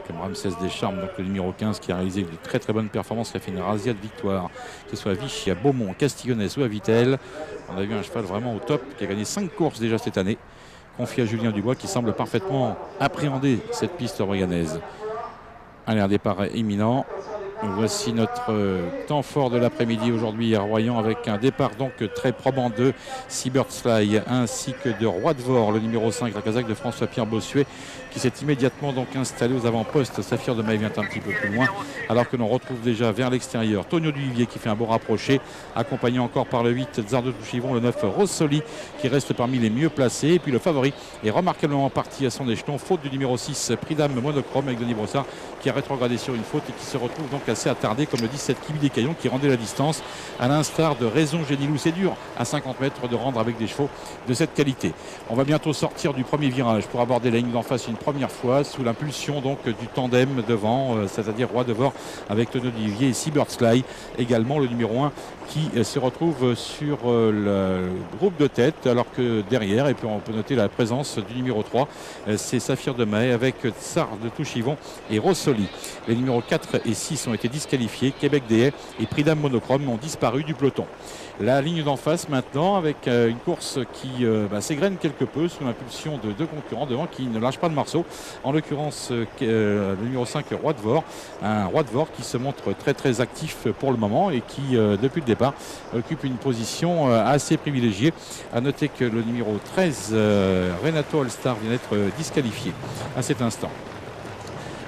comme Ramsès Descharmes, donc le numéro 15 qui a réalisé de très très bonnes performances, qui a fait une razzia de victoire, que ce soit à Vichy, à Beaumont, Castillonnès ou à Vittel. On a vu un cheval vraiment au top, qui a gagné 5 courses déjà cette année, confié à Julien Dubois, qui semble parfaitement appréhender cette piste organaise. Allez, un départ imminent. Voici notre temps fort de l'après-midi aujourd'hui à Royan, avec un départ donc très probant de Seabirds Fly ainsi que de Roi de Vore, le numéro 5, la casaque de François-Pierre Bossuet, qui s'est immédiatement donc installé aux avant-postes. Saphir de Maille vient un petit peu plus loin, alors que l'on retrouve déjà vers l'extérieur Tonio Duvivier qui fait un beau rapproché, accompagné encore par le 8 Tsar de Touchivon, le 9 Rossoli qui reste parmi les mieux placés, et puis le favori est remarquablement parti à son échelon, faute du numéro 6 Pridam Monochrome, avec Denis Brossard qui a rétrogradé sur une faute et qui se retrouve donc assez attardé, comme le 17 Kimi des Caillons, qui rendait la distance, à l'instar de Raison Génilou. C'est dur à 50 mètres de rendre avec des chevaux de cette qualité. On va bientôt sortir du premier virage pour aborder la ligne d'en face une première fois, sous l'impulsion donc du tandem devant, c'est-à-dire Roi de Vore avec Tonio Duvivier et Seabirds Fly, également le numéro 1 qui se retrouve sur le groupe de tête, alors que derrière, et puis on peut noter la présence du numéro 3, c'est Saphir de Maille avec Tsar de Touchivon et Rossoli. Les numéros 4 et 6 ont été disqualifiés. Québec des Haies et Pridam Monochrome ont disparu du peloton. La ligne d'en face maintenant, avec une course qui s'égrène quelque peu sous l'impulsion de deux concurrents devant qui ne lâchent pas le morceau. En l'occurrence le numéro 5 Roi de Vore, un Roi de Vore qui se montre très très actif pour le moment et qui depuis le départ occupe une position assez privilégiée. A noter que le numéro 13 Renato Allstar vient d'être disqualifié à cet instant.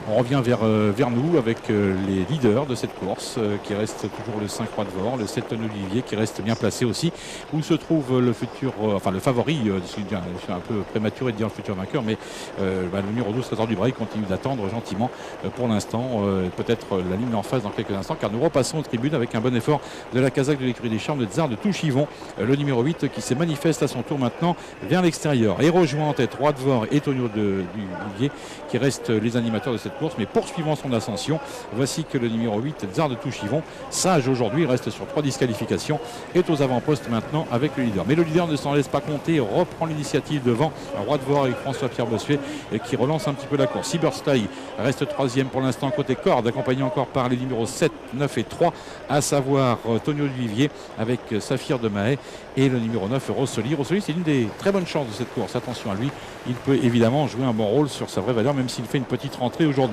On revient vers nous avec les leaders de cette course qui reste toujours le 5 Roi de Vore, le 7 Olivier qui reste bien placé aussi, où se trouve le futur, le favori, je suis un peu prématuré de dire le futur vainqueur, mais le numéro 12 Trésor du Bray continue d'attendre gentiment pour l'instant, peut-être la ligne en face dans quelques instants, car nous repassons aux tribunes avec un bon effort de la casaque de l'écurie des Charmes de Tsar de Touchivon, le numéro 8 qui se manifeste à son tour maintenant vers l'extérieur et rejoint en tête Roi de Vore et Tonio Duvivier qui restent les animateurs de cette course, mais poursuivant son ascension. Voici que le numéro 8 Tsar de Touchivon, sage aujourd'hui, reste sur 3 disqualifications, est aux avant-postes maintenant avec le leader. Mais le leader ne s'en laisse pas compter, reprend l'initiative devant Roi de Vore avec François-Pierre Bossuet qui relance un petit peu la course. Seabirds Fly reste 3e pour l'instant côté corde, accompagné encore par les numéros 7, 9 et 3, à savoir Tonio Duvivier avec Saphir de Maille et le numéro 9 Rossoli. Rossoli, c'est une des très bonnes chances de cette course, attention à lui, il peut évidemment jouer un bon rôle sur sa vraie valeur, même s'il fait une petite rentrée aujourd'hui.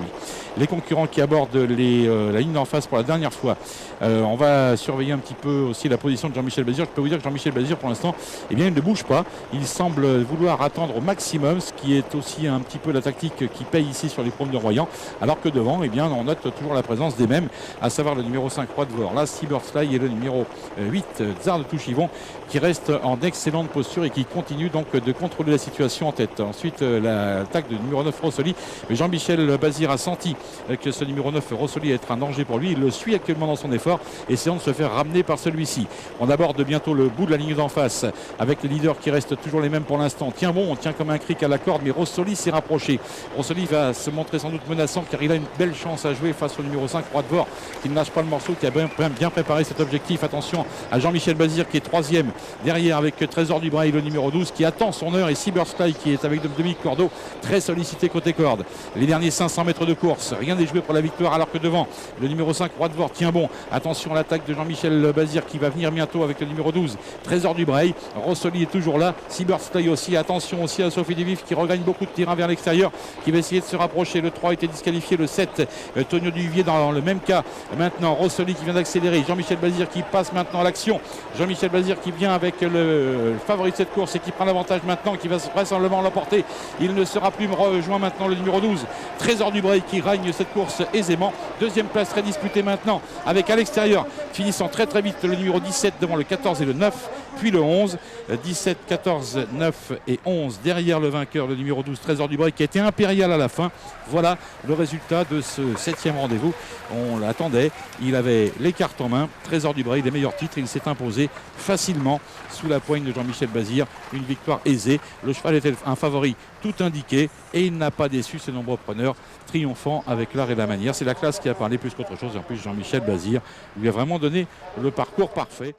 Les concurrents qui abordent la ligne d'en face pour la dernière fois. On va surveiller un petit peu aussi la position de Jean-Michel Bazir. Je peux vous dire que Jean-Michel Bazir, pour l'instant, il ne bouge pas. Il semble vouloir attendre au maximum, ce qui est aussi un petit peu la tactique qui paye ici sur les promes de Royan. Alors que devant, on note toujours la présence des mêmes, à savoir le numéro 5 Roi de Vore, là, Seabirds Fly, et le numéro 8 Tsar de Touchivon, qui reste en excellente posture et qui continue donc de contrôler la situation en tête. Ensuite, l'attaque du numéro 9 Rossoli. Jean-Michel Bazir a senti que ce numéro 9 Rossoli être un danger pour lui. Il le suit actuellement dans son effort, essayant de se faire ramener par celui-ci. On aborde bientôt le bout de la ligne d'en face avec les leaders qui restent toujours les mêmes pour l'instant. Tiens bon, on tient comme un cric à la corde, mais Rossoli s'est rapproché. Rossoli va se montrer sans doute menaçant car il a une belle chance à jouer face au numéro 5 Roi de Vore qui ne lâche pas le morceau, qui a bien préparé cet objectif. Attention à Jean-Michel Bazir qui est 3e derrière avec Trésor du Bray, le numéro 12 qui attend son heure, et Seabirds Fly qui est avec Dominique Cordeau très sollicité côté corde. Les derniers 500 mètres de course, rien n'est joué pour la victoire, alors que devant le numéro 5 Roi de Vore tient bon. Attention à l'attaque de Jean-Michel Bazir qui va venir bientôt avec le numéro 12 Trésor du Bray. Rossoli est toujours là, Seabirds Fly aussi. Attention aussi à Sophie Desvifs qui regagne beaucoup de terrain vers l'extérieur, qui va essayer de se rapprocher. Le 3 était disqualifié, le 7 Tonio Duvivier dans le même cas. Maintenant Rossoli qui vient d'accélérer, Jean-Michel Bazir qui passe maintenant à l'action. Jean-Michel Bazir qui vient avec le favori de cette course et qui prend l'avantage maintenant, qui va vraisemblablement l'emporter. Il ne sera plus rejoint maintenant le numéro 12 Trésor du Bray qui règne cette course aisément. Deuxième place très disputée maintenant avec à l'extérieur, finissant très très vite, le numéro 17 devant le 14 et le 9, puis le 11, 17, 14, 9 et 11 derrière le vainqueur, le numéro 12 Trésor du Bray qui a été impérial à la fin. Voilà le résultat de ce 7e rendez-vous. On l'attendait, il avait les cartes en main. Trésor du Bray, les meilleurs titres, il s'est imposé facilement sous la poigne de Jean-Michel Bazir, une victoire aisée. Le cheval était un favori tout indiqué et il n'a pas déçu ses nombreux preneurs, triomphant avec l'art et la manière. C'est la classe qui a parlé plus qu'autre chose. En plus, Jean-Michel Bazir lui a vraiment donné le parcours parfait.